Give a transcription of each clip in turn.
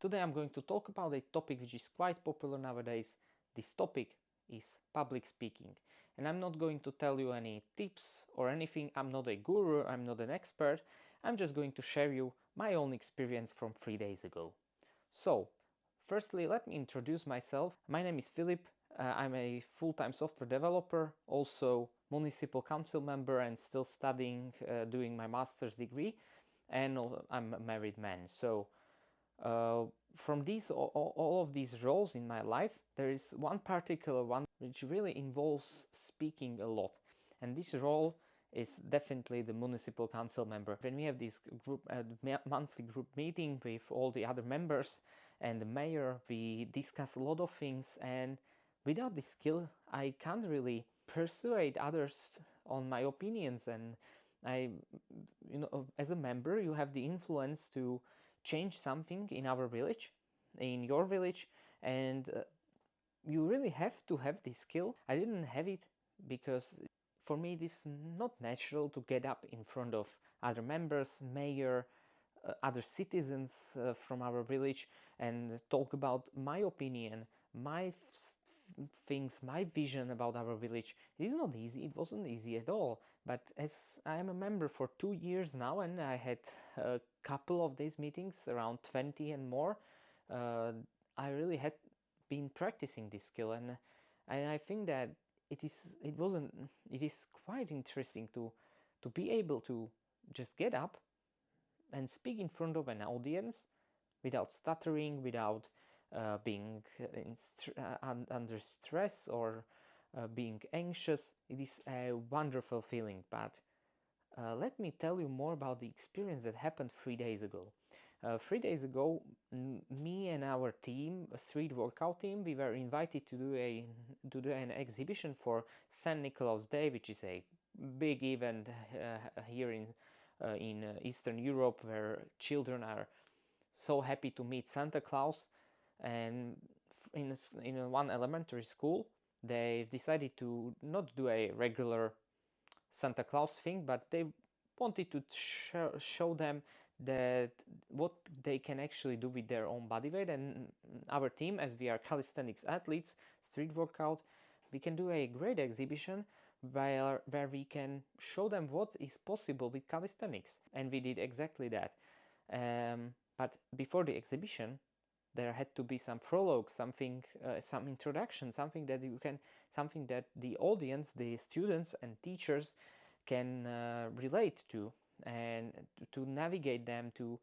Today I'm going to talk about a topic which is quite popular nowadays. This topic is public speaking. And I'm not going to tell you any tips or anything. I'm not a guru, I'm not an expert. I'm just going to share you my own experience from 3 days ago. So, firstly, let me introduce myself. My name is Filip. I'm a full-time software developer, also municipal council member and still studying, doing my master's degree. And I'm a married man. So, from these all of these roles in my life, there is one particular one which really involves speaking a lot, and this role is definitely the municipal council member. When we have this group monthly group meeting with all the other members and the mayor, we discuss a lot of things, and without this skill I can't really persuade others on my opinions. And as a member, you have the influence to change something in our village, in your village, and you really have to have this skill. I didn't have it because for me it is not natural to get up in front of other members, mayor, other citizens from our village and talk about my opinion, my things, my vision about our village. It is not easy, it wasn't easy at all. But as I am a member for 2 years now, and I had a couple of these meetings, around 20 and more, I really had been practicing this skill, and I think that it is quite interesting to be able to just get up and speak in front of an audience without stuttering, without being under stress or being anxious. It is a wonderful feeling. But let me tell you more about the experience that happened 3 days ago. 3 days ago, me and our team, a street workout team, we were invited to do an exhibition for St. Nicholas Day, which is a big event here in Eastern Europe, where children are so happy to meet Santa Claus. And in one elementary school, they've decided to not do a regular Santa Claus thing, but they wanted to show them that what they can actually do with their own body weight. And our team, as we are calisthenics athletes, street workout, we can do a great exhibition where we can show them what is possible with calisthenics, and we did exactly that. But before the exhibition, there had to be some prologue, something, some introduction, something that the audience, the students and teachers can relate to, and to navigate them, to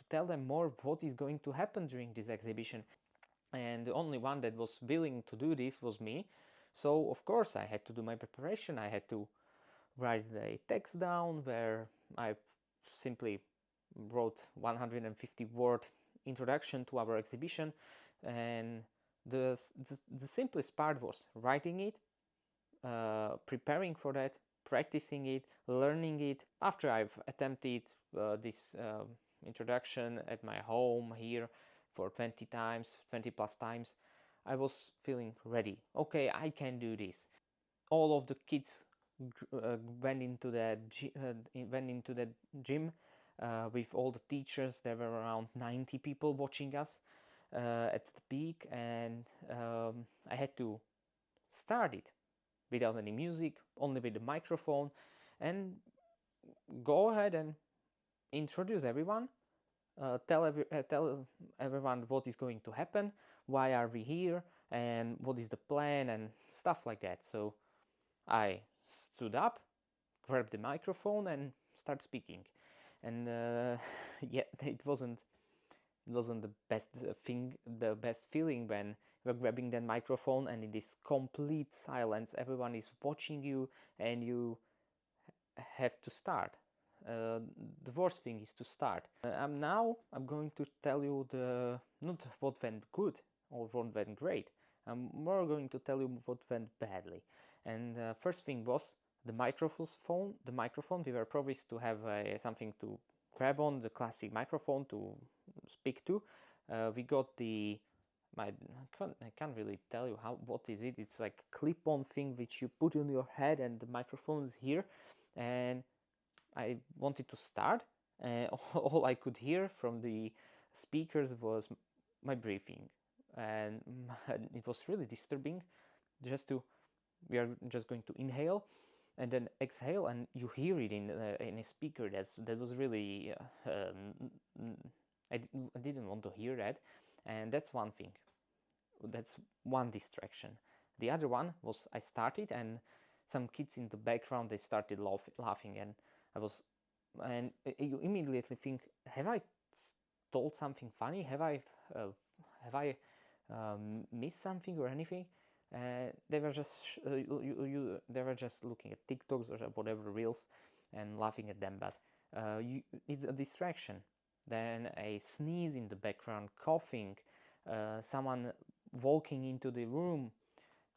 tell them more what is going to happen during this exhibition. And the only one that was willing to do this was me. So of course I had to do my preparation. I had to write the text down, where I simply wrote 150 word introduction to our exhibition. And the simplest part was writing it, preparing for that, practicing it, learning it. After I've attempted this introduction at my home here for 20 times, 20 plus times, I was feeling ready. Okay, I can do this. All of the kids went into the gym with all the teachers. There were around 90 people watching us at the peak, and I had to start it without any music, only with the microphone, and go ahead and introduce everyone, tell everyone what is going to happen, why are we here, and what is the plan, and stuff like that. So I stood up, grabbed the microphone, and started speaking. And yeah, it wasn't the best thing, the best feeling when you're grabbing that microphone and in this complete silence, everyone is watching you and you have to start. The worst thing is to start. I'm going to tell you not what went good or what went great. I'm more going to tell you what went badly. And first thing was the microphone. The microphone, we were promised to have something to grab on, the classic microphone to speak to. We got I can't really tell you what is it. It's like a clip-on thing which you put on your head, and the microphone is here. And I wanted to start. All I could hear from the speakers was my breathing, and it was really disturbing. We are just going to inhale and then exhale, and you hear it in a speaker. That was really I didn't want to hear that, and that's one thing. That's one distraction. The other one was I started, and some kids in the background, they started laughing, and you immediately think, have I told something funny? Have I missed something or anything? They were just they were just looking at TikToks or whatever reels and laughing at them, but it's a distraction. Then a sneeze in the background, coughing, someone walking into the room.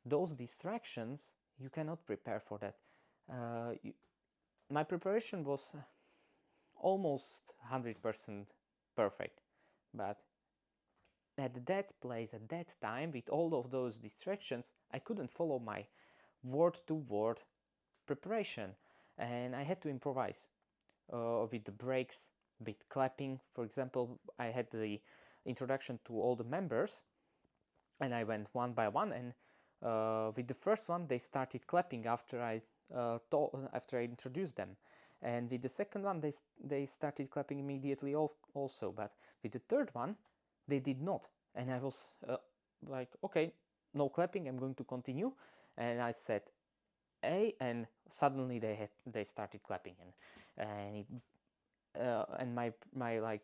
Those distractions, you cannot prepare for that. My preparation was almost 100% perfect, but at that place, at that time, with all of those distractions, I couldn't follow my word-to-word preparation, and I had to improvise with the breaks, with clapping. For example, I had the introduction to all the members, and I went one by one, and with the first one, they started clapping after I introduced them, and with the second one, they started clapping immediately also. But with the third one, they did not, and I was like, okay, no clapping, I'm going to continue, and I said A, and suddenly they started clapping, and my like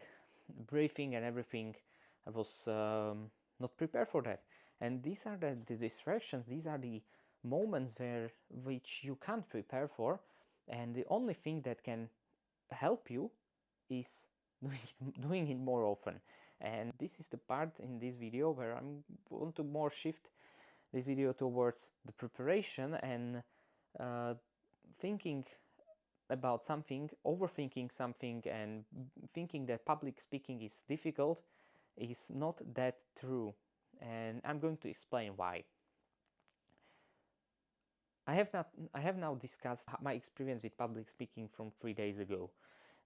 briefing and everything, I was not prepared for that. And these are the distractions. These are the moments which you can't prepare for, and the only thing that can help you is doing it more often. And this is the part in this video where I want to more shift this video towards the preparation and thinking about something, overthinking something, and thinking that public speaking is difficult is not that true. And I'm going to explain why. I have now discussed my experience with public speaking from 3 days ago.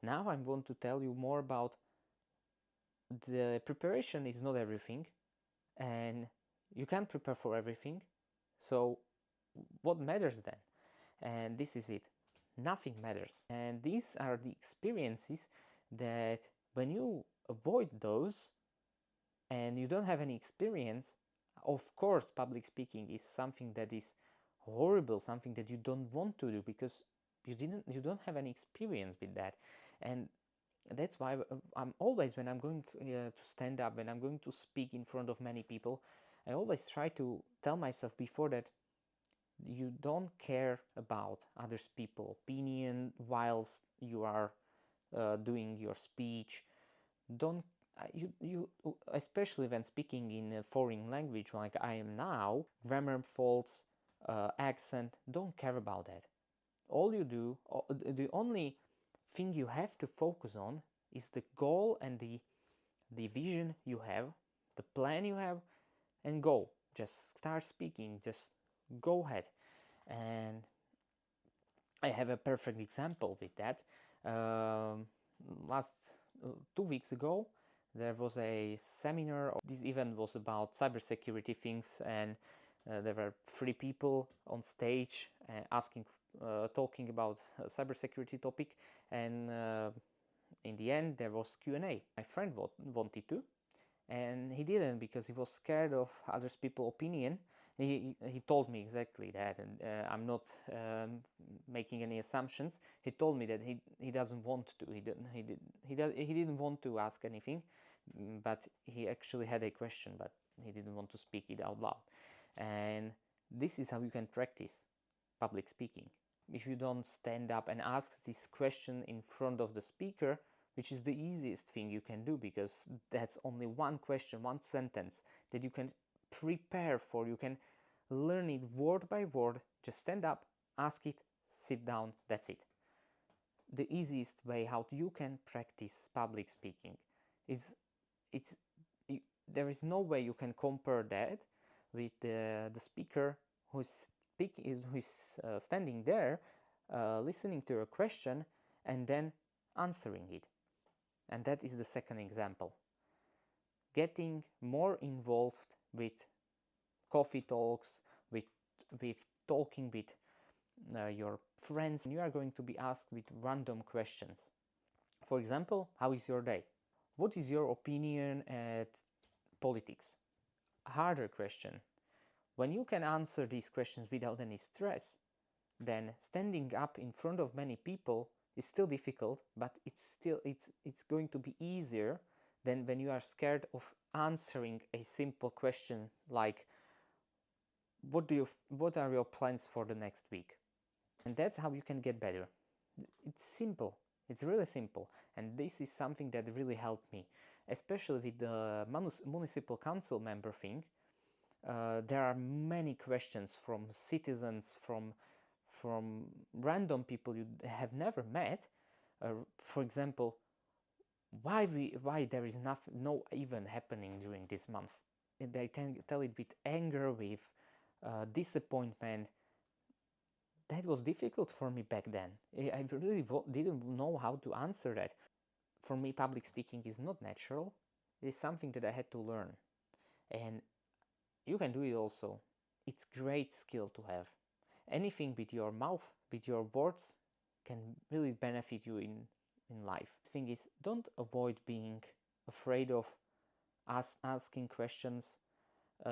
Now I want to tell you more about the preparation is not everything, and you can't prepare for everything. So what matters then? And this is it. Nothing matters. And these are the experiences that when you avoid those and you don't have any experience, of course public speaking is something that is horrible, something that you don't want to do because you don't have any experience with that. And that's why I'm always, when I'm going to stand up, when I'm going to speak in front of many people, I always try to tell myself before that you don't care about others people's opinion whilst you are doing your speech. Don't you especially when speaking in a foreign language like I am now, grammar faults, accent, don't care about that. All you do, the only thing you have to focus on is the goal and the vision you have, the plan you have, and go. Just start speaking, just go ahead. And I have a perfect example with that. Last 2 weeks ago, there was a seminar. This event was about cybersecurity things, and there were 3 people on stage talking about a cybersecurity topic, and in the end there was Q&A. My friend wanted to, and he didn't because he was scared of others people's opinion. He told me exactly that, and I'm not making any assumptions. He told me that he doesn't want to. He didn't want to ask anything, but he actually had a question, but he didn't want to speak it out loud. And this is how you can practice public speaking. If you don't stand up and ask this question in front of the speaker, which is the easiest thing you can do because that's only one question, one sentence that you can prepare for, you can learn it word by word. Just stand up, ask it, sit down, that's it. The easiest way how you can practice public speaking is there is no way you can compare that with the speaker who's standing there listening to a question and then answering it. And that is the second example. getting more involved with coffee talks, with talking with your friends. You are going to be asked with random questions. For example, how is your day? What is your opinion at politics? A harder question. When you can answer these questions without any stress, then standing up in front of many people is still difficult, but it's going to be easier than when you are scared of answering a simple question like what are your plans for the next week? And that's how you can get better. It's simple. It's really simple. And this is something that really helped me, especially with the municipal council member thing. There are many questions from citizens, from random people you have never met. For example, why there is no event happening during this month? And they tell it with anger, with disappointment. That was difficult for me back then. I really didn't know how to answer that. For me, public speaking is not natural. It is something that I had to learn. And you can do it also. It's great skill to have. Anything with your mouth, with your words, can really benefit you in life. The thing is, don't avoid being afraid of asking questions.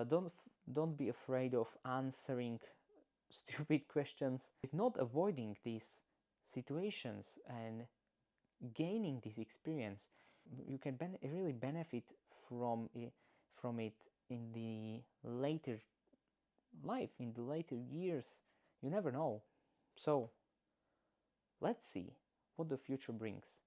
Don't be afraid of answering stupid questions. If not avoiding these situations and gaining this experience, you can really benefit from it in the later life, in the later years. You never know. So let's see what the future brings.